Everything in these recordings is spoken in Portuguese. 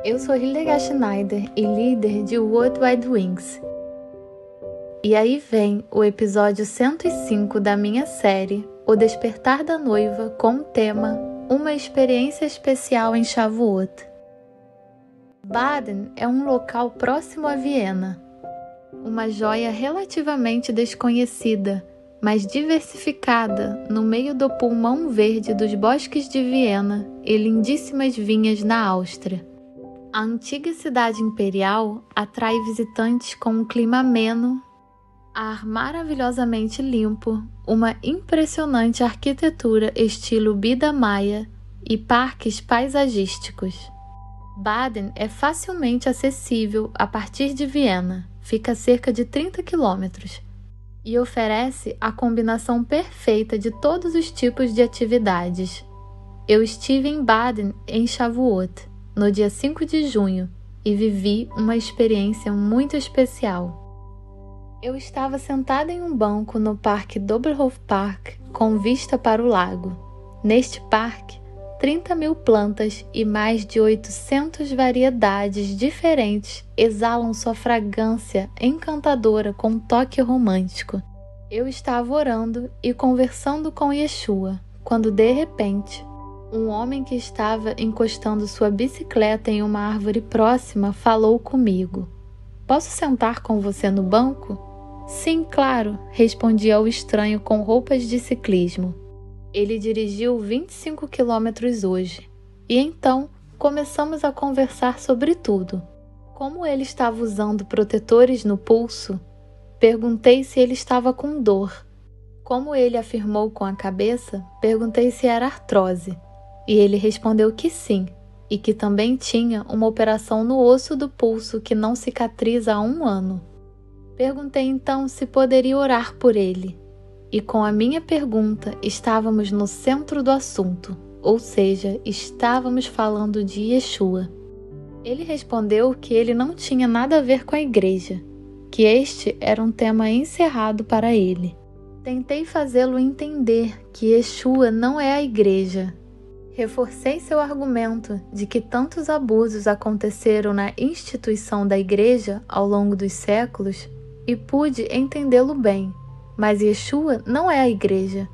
Eu sou Hildegard Schneider e líder de World Wide Wings. E aí vem o episódio 105 da minha série O Despertar da Noiva, com o tema Uma Experiência Especial em Shavuot. Baden é um local próximo a Viena, uma joia relativamente desconhecida, mas diversificada no meio do pulmão verde dos bosques de Viena e lindíssimas vinhas na Áustria. A antiga cidade imperial atrai visitantes com um clima ameno, ar maravilhosamente limpo, uma impressionante arquitetura estilo Biedermeier e parques paisagísticos. Baden é facilmente acessível a partir de Viena, fica a cerca de 30 quilômetros, e oferece a combinação perfeita de todos os tipos de atividades. Eu estive em Baden em Shavuot, no dia 5 de junho, e vivi uma experiência muito especial. Eu estava sentada em um banco no Parque Doberhof Park com vista para o lago. Neste parque, 30.000 plantas e mais de 800 variedades diferentes exalam sua fragrância encantadora com um toque romântico. Eu estava orando e conversando com Yeshua, quando de repente, um homem que estava encostando sua bicicleta em uma árvore próxima falou comigo. "Posso sentar com você no banco?" "Sim, claro", respondi ao estranho com roupas de ciclismo. Ele dirigiu 25 quilômetros hoje, e então começamos a conversar sobre tudo. Como ele estava usando protetores no pulso, perguntei se ele estava com dor. Como ele afirmou com a cabeça, perguntei se era artrose, e ele respondeu que sim, e que também tinha uma operação no osso do pulso que não cicatriza há 1 ano. Perguntei então se poderia orar por ele. E com a minha pergunta estávamos no centro do assunto, ou seja, estávamos falando de Yeshua. Ele respondeu que ele não tinha nada a ver com a igreja, que este era um tema encerrado para ele. Tentei fazê-lo entender que Yeshua não é a igreja. Reforcei seu argumento de que tantos abusos aconteceram na instituição da igreja ao longo dos séculos e pude entendê-lo bem. Mas Yeshua não é a igreja.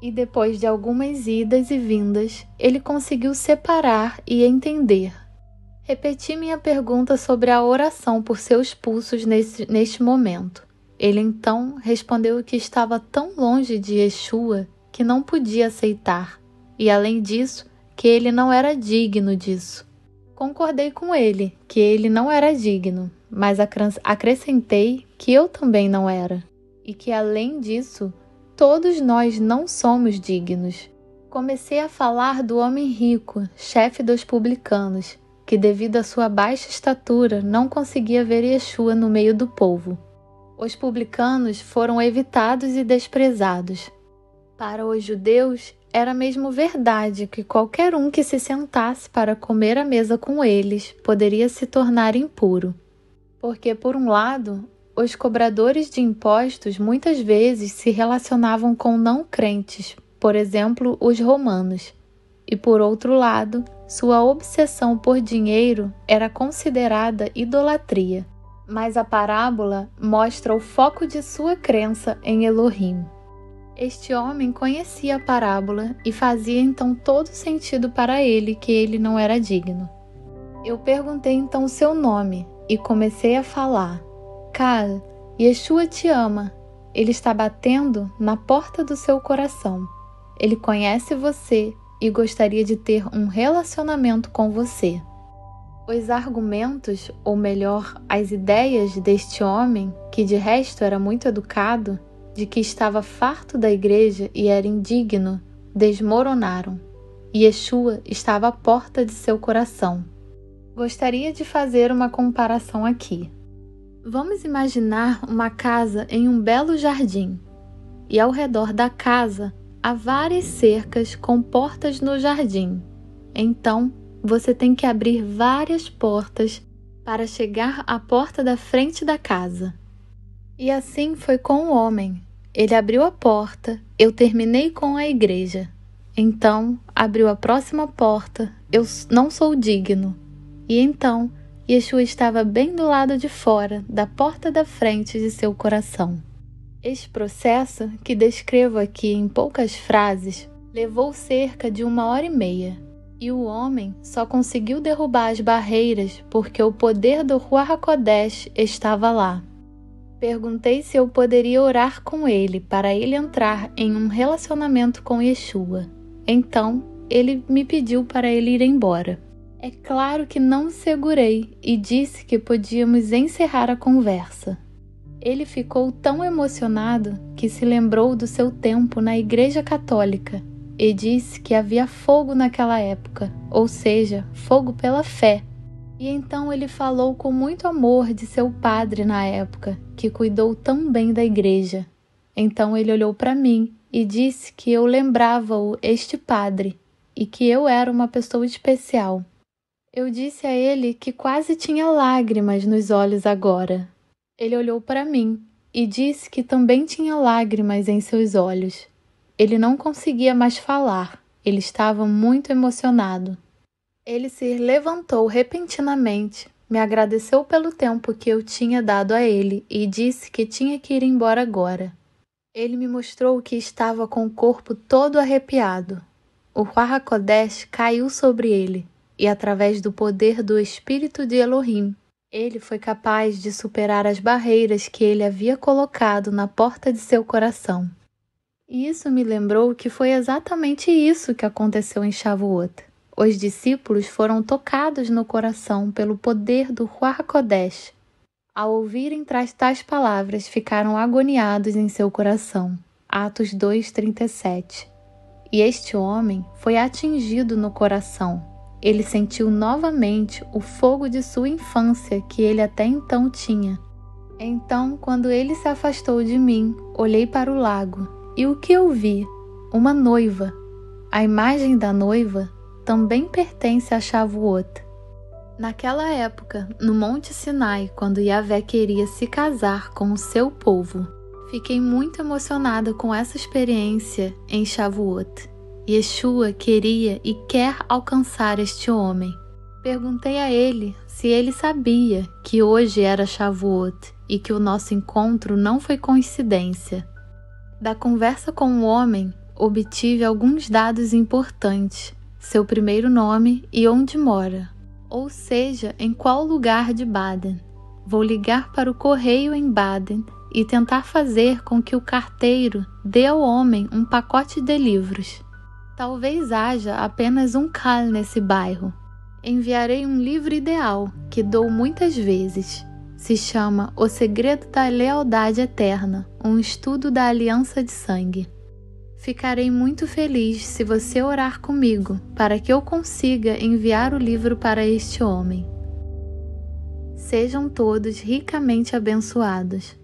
E depois de algumas idas e vindas, ele conseguiu separar e entender. Repeti minha pergunta sobre a oração por seus pulsos neste momento. Ele então respondeu que estava tão longe de Yeshua que não podia aceitar, e além disso, que ele não era digno disso. Concordei com ele que ele não era digno, mas acrescentei que eu também não era. E que, além disso, todos nós não somos dignos. Comecei a falar do homem rico, chefe dos publicanos, que devido à sua baixa estatura não conseguia ver Yeshua no meio do povo. Os publicanos foram evitados e desprezados. Para os judeus, era mesmo verdade que qualquer um que se sentasse para comer à mesa com eles poderia se tornar impuro. Porque, por um lado, os cobradores de impostos muitas vezes se relacionavam com não crentes, por exemplo, os romanos. E por outro lado, sua obsessão por dinheiro era considerada idolatria. Mas a parábola mostra o foco de sua crença em Elohim. Este homem conhecia a parábola e fazia então todo sentido para ele que ele não era digno. Eu perguntei então seu nome e comecei a falar. "Cara, Yeshua te ama. Ele está batendo na porta do seu coração. Ele conhece você e gostaria de ter um relacionamento com você." Os argumentos, ou melhor, as ideias deste homem, que de resto era muito educado, de que estava farto da igreja e era indigno, desmoronaram. Yeshua estava à porta de seu coração. Gostaria de fazer uma comparação aqui. Vamos imaginar uma casa em um belo jardim, e ao redor da casa há várias cercas com portas no jardim. Então, você tem que abrir várias portas para chegar à porta da frente da casa. E assim foi com o homem. Ele abriu a porta, eu terminei com a igreja. Então, abriu a próxima porta, eu não sou digno. E então, Yeshua estava bem do lado de fora, da porta da frente de seu coração. Este processo, que descrevo aqui em poucas frases, levou cerca de 1h30, e o homem só conseguiu derrubar as barreiras porque o poder do Ruach HaKodesh estava lá. Perguntei se eu poderia orar com ele para ele entrar em um relacionamento com Yeshua. Então, ele me pediu para ele ir embora. É claro que não o segurei e disse que podíamos encerrar a conversa. Ele ficou tão emocionado que se lembrou do seu tempo na Igreja Católica e disse que havia fogo naquela época, ou seja, fogo pela fé. E então ele falou com muito amor de seu padre na época, que cuidou tão bem da igreja. Então ele olhou para mim e disse que eu lembrava-o este padre e que eu era uma pessoa especial. Eu disse a ele que quase tinha lágrimas nos olhos agora. Ele olhou para mim e disse que também tinha lágrimas em seus olhos. Ele não conseguia mais falar, ele estava muito emocionado. Ele se levantou repentinamente, me agradeceu pelo tempo que eu tinha dado a ele e disse que tinha que ir embora agora. Ele me mostrou que estava com o corpo todo arrepiado. O Ruach HaKodesh caiu sobre ele e, através do poder do Espírito de Elohim, ele foi capaz de superar as barreiras que ele havia colocado na porta de seu coração. E isso me lembrou que foi exatamente isso que aconteceu em Shavuot. Os discípulos foram tocados no coração pelo poder do Ruach HaKodesh. Ao ouvirem tais palavras, ficaram agoniados em seu coração. Atos 2:37. E este homem foi atingido no coração. Ele sentiu novamente o fogo de sua infância que ele até então tinha. Então, quando ele se afastou de mim, olhei para o lago, e o que eu vi? Uma noiva. A imagem da noiva também pertence a Shavuot. Naquela época, no Monte Sinai, quando Yahvé queria se casar com o seu povo, fiquei muito emocionada com essa experiência em Shavuot. Yeshua queria e quer alcançar este homem. Perguntei a ele se ele sabia que hoje era Shavuot e que o nosso encontro não foi coincidência. Da conversa com o homem, obtive alguns dados importantes, seu primeiro nome e onde mora, ou seja, em qual lugar de Baden. Vou ligar para o correio em Baden e tentar fazer com que o carteiro dê ao homem um pacote de livros. Talvez haja apenas um Kal nesse bairro. Enviarei um livro ideal, que dou muitas vezes. Se chama O Segredo da Lealdade Eterna, um estudo da aliança de sangue. Ficarei muito feliz se você orar comigo para que eu consiga enviar o livro para este homem. Sejam todos ricamente abençoados.